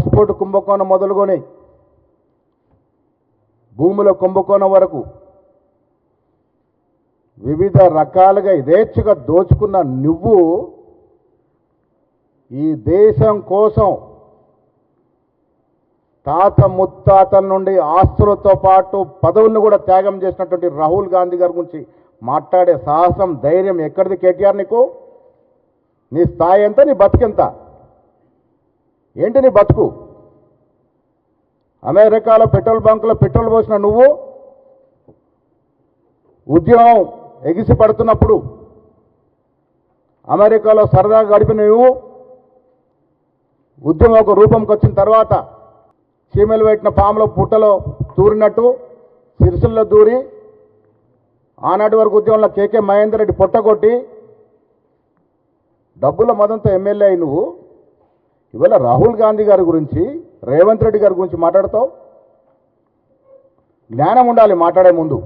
Passport కుంభకోణం మొదలుకొని భూముల కుంభకోణం వరకు వివిధ రకాలుగా యథేచ్ఛగా దోచుకున్న నువ్వు ఈ దేశం కోసం తాత ముత్తాతల నుండి ఆస్తులతో పాటు పదవులను కూడా త్యాగం చేసినటువంటి రాహుల్ గాంధీ గారి గురించి మాట్లాడే సాహసం ధైర్యం ఎక్కడిది కేటీఆర్? నీకు నీ స్థాయి ఎంత, నీ బతుకెంత, ఏంటి నీ బతుకు? అమెరికాలో పెట్రోల్ బంకులో పెట్రోల్ పోసిన నువ్వు ఉద్యమం ఎగిసి పడుతున్నప్పుడు అమెరికాలో సరదాగా గడిపిన నువ్వు ఉద్యమం ఒక రూపంకి వచ్చిన తర్వాత చీమలు పెట్టిన పాములో పుట్టలో దూరినట్టు సిరిసిల్లో దూరి ఆనాటి వరకు ఉద్యమంలో కేకే మహేందర్ రెడ్డి పొట్టగొట్టి డబ్బుల మదంతో ఎమ్మెల్యే అయి నువ్వు ఇవాళ రాహుల్ గాంధీ గారి గురించి, రేవంత్ రెడ్డి గారి గురించి మాట్లాడతావు? జ్ఞానం ఉండాలి మాట్లాడే ముందు.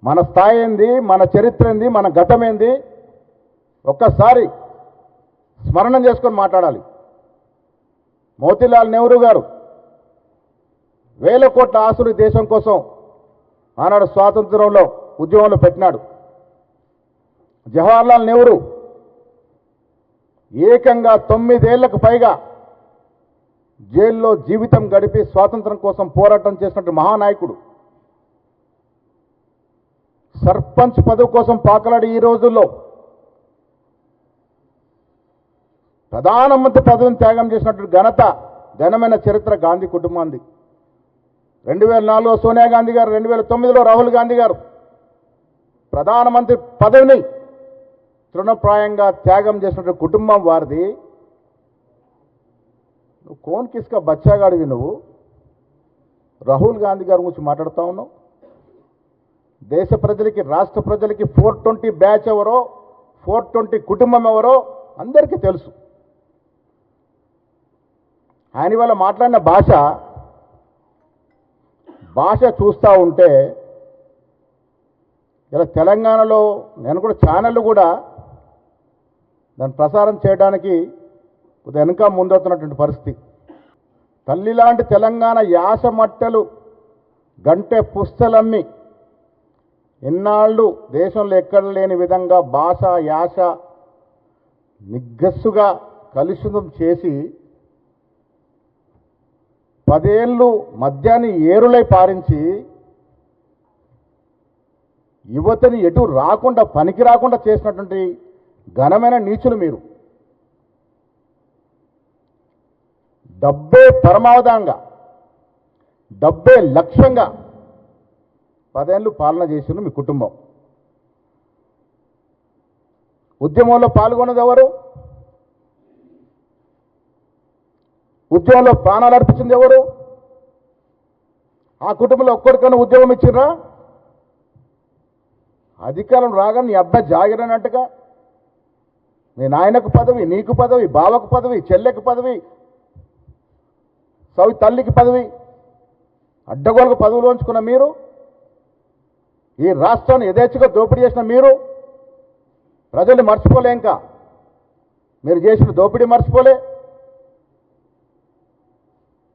మన స్థాయి ఏంది, మన చరిత్ర ఏంది, మన గతం ఏంది ఒక్కసారి స్మరణం చేసుకొని మాట్లాడాలి. మోతీలాల్ నెహ్రూ గారు వేల కోట్ల ఆస్తులు దేశం కోసం ఆనాడు స్వాతంత్రంలో ఉద్యమంలో పెట్టినాడు. జవహర్లాల్ నెహ్రూ ఏకంగా 9 ఏళ్లకు పైగా జైల్లో జీవితం గడిపి స్వాతంత్రం కోసం పోరాటం చేసినట్టు మహానాయకుడు. సర్పంచ్ పదవి కోసం పాకలాడి ఈ రోజుల్లో ప్రధానమంత్రి పదవిని త్యాగం చేసినట్టు ఘనమైన చరిత్ర గాంధీ కుటుంబాంది. 2004లో సోనియా గాంధీ గారు, 2009లో రాహుల్ గాంధీ గారు ప్రధానమంత్రి పదవిని తృణప్రాయంగా త్యాగం చేసినట్టు కుటుంబం వారిది. నువ్వు కోన్ కిస్కా బచ్చాగాడివి. నువ్వు రాహుల్ గాంధీ గారి గురించి మాట్లాడుతూ ఉన్నావు. దేశ ప్రజలకి, రాష్ట్ర ప్రజలకి 420 బ్యాచ్ ఎవరో, 420 కుటుంబం ఎవరో అందరికీ తెలుసు. ఆయన వల్ల మాట్లాడిన భాష చూస్తూ ఉంటే ఇలా తెలంగాణలో నేను కూడా ఛానళ్ళు కూడా దాన్ని ప్రసారం చేయడానికి కొద్దిగా వెనుక ముందవుతున్నటువంటి పరిస్థితి. తల్లి లాంటి తెలంగాణ యాస మట్టెలు గంటె పుస్తలమ్మి ఇన్నాళ్ళు దేశంలో ఎక్కడ లేని విధంగా భాష యాస నిగ్గస్సుగా కలుషితం చేసి 10 ఏళ్ళు మద్యాన్ని ఏరులై పారించి యువతని ఎటు రాకుండా, పనికి రాకుండా చేసినటువంటి ఘనమైన నీచులు మీరు. డబ్బే పరమావధానంగా, డబ్బే లక్ష్యంగా 10 ఏళ్ళు పాలన చేసింది మీ కుటుంబం. ఉద్యమంలో పాల్గొన్నది ఎవరు? ఉద్యమంలో ప్రాణాలు అర్పించింది ఎవరు? ఆ కుటుంబంలో ఒక్కడికైనా ఉద్యోగం ఇచ్చిర్రా? అధికారం రాగానే నీ అబ్బాయి జాగిరనట్టుగా మీ నాయనకు పదవి, నీకు పదవి, బావకు పదవి, చెల్లెకు పదవి, తల్లికి పదవి, అడ్డగోలకు పదవులు ఉంచుకున్న మీరు, ఈ రాష్ట్రాన్ని యథేచ్ఛగా దోపిడీ చేసిన మీరు ప్రజల్ని మర్చిపోలే. ఇంకా మీరు చేసిన దోపిడీ మర్చిపోలే,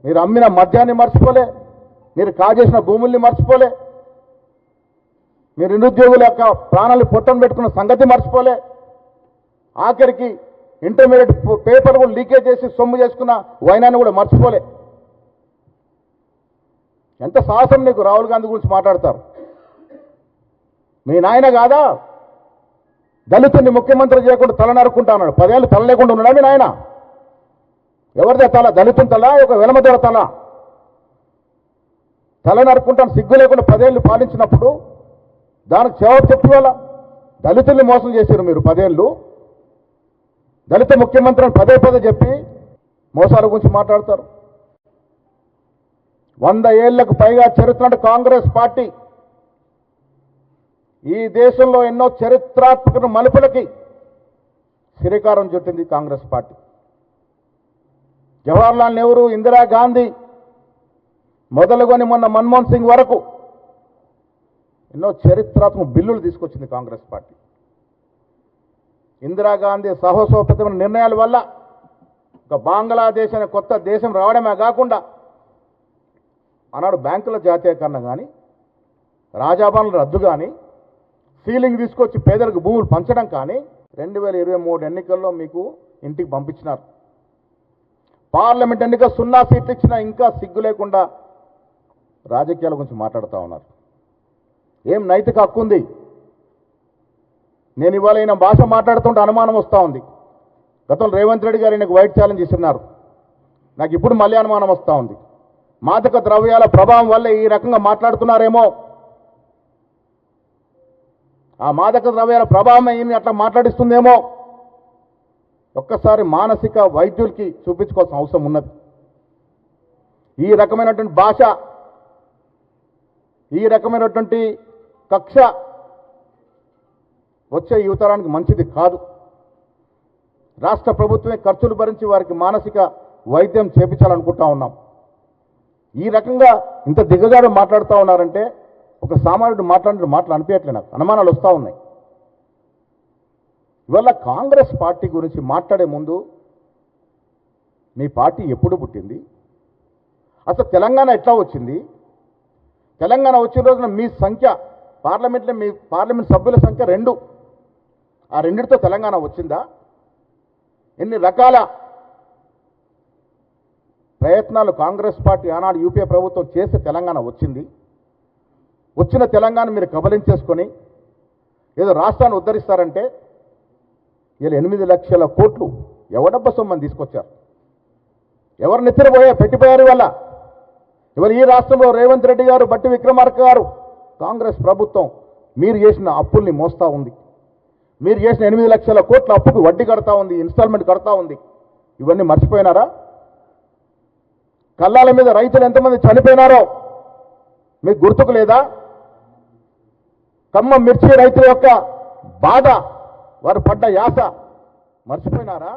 మీరు అమ్మిన మద్యాన్ని మర్చిపోలే, మీరు కాజేసిన భూముల్ని మర్చిపోలే, మీరు నిరుద్యోగుల యొక్క ప్రాణాలు పొట్టను పెట్టుకున్న సంగతి మర్చిపోలే, ఆఖరికి ఇంటర్మీడియట్ పేపర్ కూడా లీకేజ్ చేసి సొమ్ము చేసుకున్న వైనాన్ని కూడా మర్చిపోలే. ఎంత సాహసం నీకు! రాహుల్ గాంధీ గురించి మాట్లాడతారు. మీ నాయన కాదా దళితుడిని ముఖ్యమంత్రి చేయకుండా తల నరుక్కుంటా అన్నాడు? 10 ఏళ్ళు తల లేకుండా ఉన్నాడా మీ నాయన? ఎవరిదే తల? దళితుని తల, ఒక వెలమదొర తల? తల నరుక్కుంటాను సిగ్గు లేకుండా 10 ఏళ్ళు పాలించినప్పుడు దానికి జవాబు చెప్పి వాళ్ళ దళితుల్ని మోసం చేశారు మీరు. 10 ఏళ్ళు దళిత ముఖ్యమంత్రి అని పదే చెప్పి మోసాల గురించి మాట్లాడతారు. 100 ఏళ్లకు పైగా చరిత్ర కాంగ్రెస్ పార్టీ ఈ దేశంలో ఎన్నో చరిత్రాత్మక మలుపులకి శ్రీకారం చుట్టింది కాంగ్రెస్ పార్టీ. జవహర్లాల్ నెహ్రూ, ఇందిరాగాంధీ మొదలుకొని మొన్న మన్మోహన్ సింగ్ వరకు ఎన్నో చరిత్రాత్మక బిల్లులు తీసుకొచ్చింది కాంగ్రెస్ పార్టీ. ఇందిరాగాంధీ సాహసోపేతమైన నిర్ణయాల వల్ల ఒక బంగ్లాదేశ్ అనే కొత్త దేశం రావడమే కాకుండా ఆనాడు బ్యాంకుల జాతీయకరణ కానీ రాజాబానుల రద్దు కానీ సీలింగ్ తీసుకొచ్చి పేదలకు భూములు పంచడం కానీ 2023 ఎన్నికల్లో మీకు ఇంటికి పంపించినారు. పార్లమెంట్ ఎన్నిక 0 సీట్లు ఇచ్చినా ఇంకా సిగ్గు లేకుండా రాజకీయాల గురించి మాట్లాడుతూ ఉన్నారు. ఏం నైతిక హక్కు ఉంది? నేను ఇవాళ ఈయన భాష మాట్లాడుతుంటే అనుమానం వస్తూ ఉంది. గతంలో రేవంత్ రెడ్డి గారు ఈయనకు వైట్ ఛాలెంజ్ ఇస్తున్నారు. నాకు ఇప్పుడు మళ్ళీ అనుమానం వస్తూ ఉంది. మాదక ద్రవ్యాల ప్రభావం వల్లే ఈ రకంగా మాట్లాడుతున్నారేమో, ఆ మాదక ద్రవ్యాల ప్రభావం ఈయన్ని అట్లా మాట్లాడిస్తుందేమో ఒక్కసారి మానసిక వైద్యులకి చూపించుకోవాల్సిన అవసరం ఉన్నది. ఈ రకమైనటువంటి భాష, ఈ రకమైనటువంటి కక్ష వచ్చే యువతరానికి మంచిది కాదు. రాష్ట్ర ప్రభుత్వమే ఖర్చులు భరించి వారికి మానసిక వైద్యం చేపించాలనుకుంటా ఉన్నాం. ఈ రకంగా ఇంత దిగజాడు మాట్లాడుతూ ఉన్నారంటే ఒక సామాన్యుడు మాట్లాడిన మాటలు అనిపించట్లే, నాకు అనుమానాలు వస్తూ ఉన్నాయి. ఇవాళ కాంగ్రెస్ పార్టీ గురించి మాట్లాడే ముందు మీ పార్టీ ఎప్పుడు పుట్టింది, అసలు తెలంగాణ ఎట్లా వచ్చింది, తెలంగాణ వచ్చిన రోజున మీ సంఖ్య పార్లమెంట్లో మీ పార్లమెంట్ సభ్యుల సంఖ్య 2, ఆ 2తో తెలంగాణ వచ్చిందా? ఎన్ని రకాల ప్రయత్నాలు కాంగ్రెస్ పార్టీ ఆనాడు యూపీఏ ప్రభుత్వం చేస్తే తెలంగాణ వచ్చింది. వచ్చిన తెలంగాణ మీరు కబలించేసుకొని ఏదో రాష్ట్రాన్ని ఉద్ధరిస్తారంటే ఇలా 8 లక్షల కోట్లు ఎవడబ్బ సొమ్మని తీసుకొచ్చారు. ఎవరు నెత్తిరపోయా పెట్టిపోయారు వల్ల. ఇవాళ ఈ రాష్ట్రంలో రేవంత్ రెడ్డి గారు, బట్టి విక్రమార్క గారు, కాంగ్రెస్ ప్రభుత్వం మీరు చేసిన అప్పుల్ని మోస్తూ ఉంది. మీరు చేసిన 8 లక్షల కోట్ల అప్పుకు వడ్డీ కడతా ఉంది, ఇన్స్టాల్మెంట్ కడతా ఉంది. ఇవన్నీ మర్చిపోయినారా? కల్లాల మీద రైతులు ఎంతమంది చనిపోయినారో మీకు గుర్తుకు లేదా? ఖమ్మం మిర్చి రైతుల యొక్క బాధ, వారు పడ్డ యాస మర్చిపోయినారా?